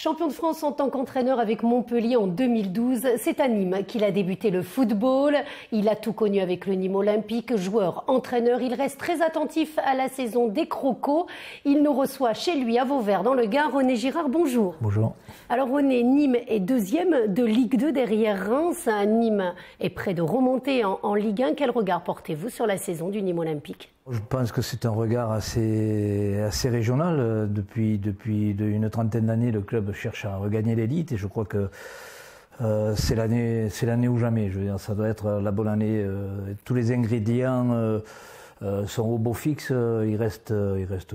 Champion de France en tant qu'entraîneur avec Montpellier en 2012, c'est à Nîmes qu'il a débuté le football. Il a tout connu avec le Nîmes Olympique, joueur, entraîneur. Il reste très attentif à la saison des Crocos. Il nous reçoit chez lui à Vauvert dans le Gard. René Girard, bonjour. Bonjour. Alors René, Nîmes est deuxième de Ligue 2 derrière Reims. Nîmes est près de remonter en Ligue 1. Quel regard portez-vous sur la saison du Nîmes Olympique ? Je pense que c'est un regard assez régional. Depuis une trentaine d'années, le club cherche à regagner l'élite et je crois que c'est l'année ou jamais. Je veux dire, ça doit être la bonne année. Tous les ingrédients sont au beau fixe. Il reste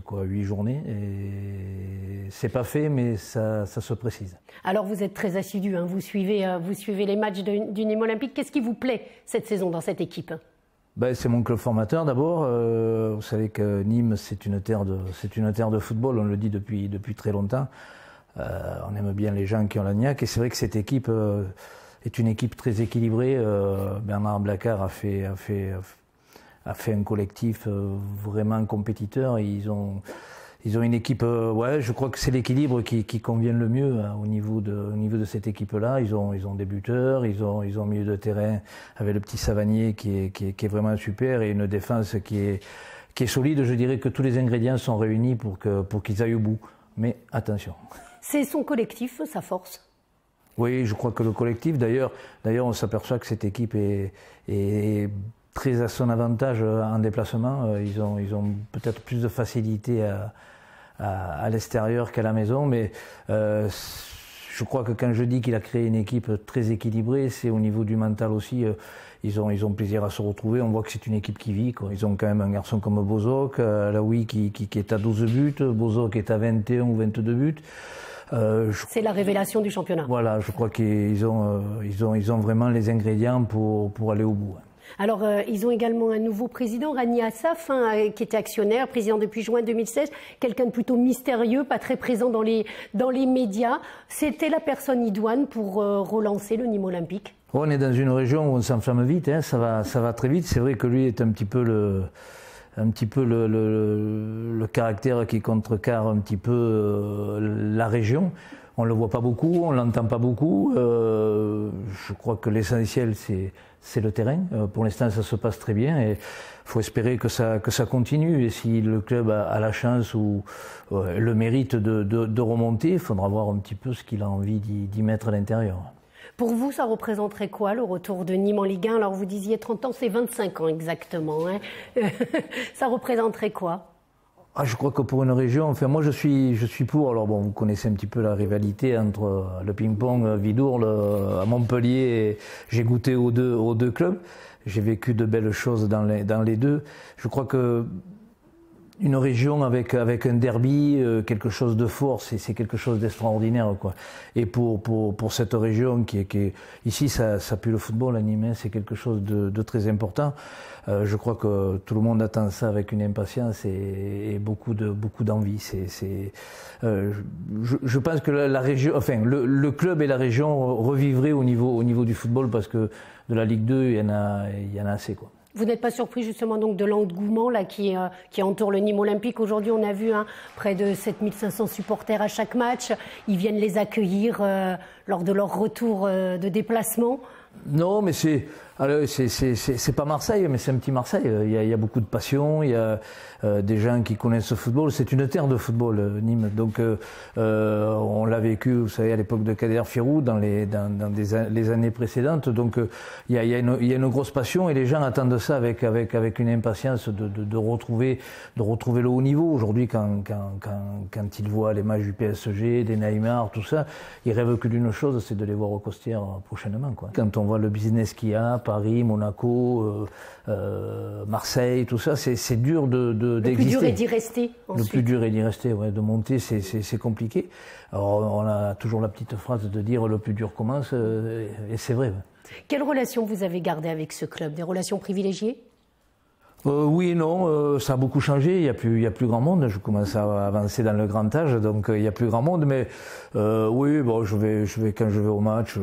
quoi, 8 journées et c'est pas fait, mais ça se précise. Alors vous êtes très assidu, hein, vous suivez les matchs du Nîmes Olympique. Qu'est-ce qui vous plaît cette saison dans cette équipe ? C'est mon club formateur d'abord. Vous savez que Nîmes c'est une terre de football, on le dit depuis très longtemps. On aime bien les gens qui ont la niaque et c'est vrai que cette équipe est une équipe très équilibrée. Bernard Blacard a fait un collectif vraiment compétiteur. Ils ont une équipe, je crois que c'est l'équilibre qui convient le mieux au niveau de cette équipe-là. Ils ont des buteurs, ils ont un milieu de terrain avec le petit Savanier qui est vraiment super et une défense qui est solide. Je dirais que tous les ingrédients sont réunis pour qu'ils aillent au bout. Mais attention. C'est son collectif, sa force. Oui, je crois que le collectif, d'ailleurs on s'aperçoit que cette équipe est très à son avantage en déplacement. Ils ont peut-être plus de facilité à l'extérieur qu'à la maison, mais je crois que quand je dis qu'il a créé une équipe très équilibrée, c'est au niveau du mental aussi. Ils ont plaisir à se retrouver. On voit que c'est une équipe qui vit, quoi. Ils ont quand même un garçon comme Bozok, Alaoui qui est à 12 buts, Bozok est à 21 ou 22 buts. C'est la révélation du championnat. Voilà, je crois qu'ils ont vraiment les ingrédients pour aller au bout. Alors, ils ont également un nouveau président, Rani Assaf, qui était actionnaire, président depuis juin 2016, quelqu'un de plutôt mystérieux, pas très présent dans les médias. C'était la personne idoine pour relancer le Nîmes Olympique. On est dans une région où on s'enflamme vite, hein, ça va très vite. C'est vrai que lui est un petit peu le caractère qui contrecarre un petit peu la région. On ne le voit pas beaucoup, on ne l'entend pas beaucoup. Je crois que l'essentiel, c'est le terrain. Pour l'instant, ça se passe très bien et il faut espérer que ça continue. Et si le club a la chance ou le mérite de remonter, il faudra voir un petit peu ce qu'il a envie d'y mettre à l'intérieur. Pour vous, ça représenterait quoi, le retour de Nîmes en Ligue 1 ? Alors, vous disiez 30 ans, c'est 25 ans exactement. Hein. Ça représenterait quoi ? Je crois que pour une région, enfin moi je suis pour. Alors bon, vous connaissez un petit peu la rivalité entre le ping-pong Vidourle à Montpellier. J'ai goûté aux deux clubs. J'ai vécu de belles choses dans les deux. Je crois que une région avec un derby, quelque chose de fort, c'est quelque chose d'extraordinaire, quoi. Et pour cette région qui est ici, ça pue le football, Nîmes, c'est quelque chose de très important. Je crois que tout le monde attend ça avec une impatience et beaucoup d'envie. Je pense que la région, enfin le club et la région revivraient au niveau du football parce que de la Ligue 2, il y en a assez, quoi. Vous n'êtes pas surpris justement donc de l'engouement là qui entoure le Nîmes Olympique. Aujourd'hui, on a vu près de 7500 supporters à chaque match. Ils viennent les accueillir lors de leur retour de déplacement. Non, mais c'est pas Marseille, mais c'est un petit Marseille. Il y a beaucoup de passion, il y a des gens qui connaissent le football. C'est une terre de football, Nîmes. Donc, on l'a vécu, vous savez, à l'époque de Kader Firou, dans les années précédentes. Donc, il y a une grosse passion et les gens attendent ça avec une impatience de retrouver le haut niveau. Aujourd'hui, quand ils voient les matchs du PSG, des Neymar, tout ça, ils rêvent que d'une chose, c'est de les voir au Costières prochainement, quoi. Quand on voit le business qu'il y a, Paris, Monaco, Marseille, tout ça, c'est dur d'exister. Le plus dur est d'y rester ensuite. Le plus dur est d'y rester, ouais. De monter, c'est compliqué. Alors on a toujours la petite phrase de dire le plus dur commence, et c'est vrai. Ouais. Quelles relations vous avez gardées avec ce club ? Des relations privilégiées ? Oui et non, ça a beaucoup changé, il y a plus grand monde, je commence à avancer dans le grand âge, donc il y a plus grand monde, mais oui, bon, je vais quand je vais au match,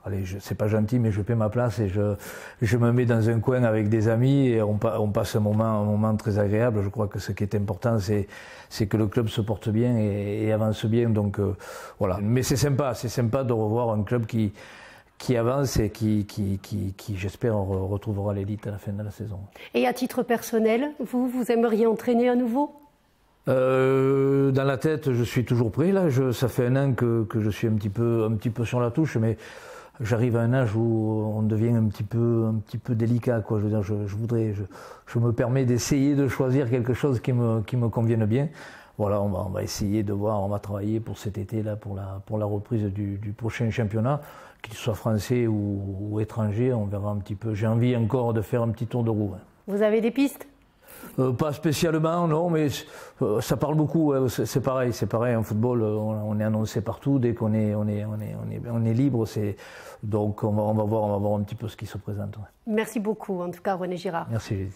allez, c'est pas gentil, mais je paie ma place et je me mets dans un coin avec des amis et on passe un moment très agréable. Je crois que ce qui est important, c'est que le club se porte bien et avance bien. Donc voilà. Mais c'est sympa de revoir un club qui avance et qui j'espère, retrouvera l'élite à la fin de la saison. Et à titre personnel, vous aimeriez entraîner à nouveau ? Dans la tête, je suis toujours prêt. Là, ça fait un an que je suis un petit peu sur la touche, mais j'arrive à un âge où on devient un petit peu délicat, quoi. Je veux dire, je me permets d'essayer de choisir quelque chose qui me convienne bien. Voilà, on va essayer de voir, on va travailler pour cet été là, pour la reprise du prochain championnat, qu'il soit français ou étranger. On verra un petit peu. J'ai envie encore de faire un petit tour de roue. Vous avez des pistes ? Pas spécialement, non, mais ça parle beaucoup. Ouais, c'est pareil en football, on est annoncé partout dès qu'on est libre. Donc on va voir un petit peu ce qui se présente. Ouais. Merci beaucoup, en tout cas, René Girard. Merci.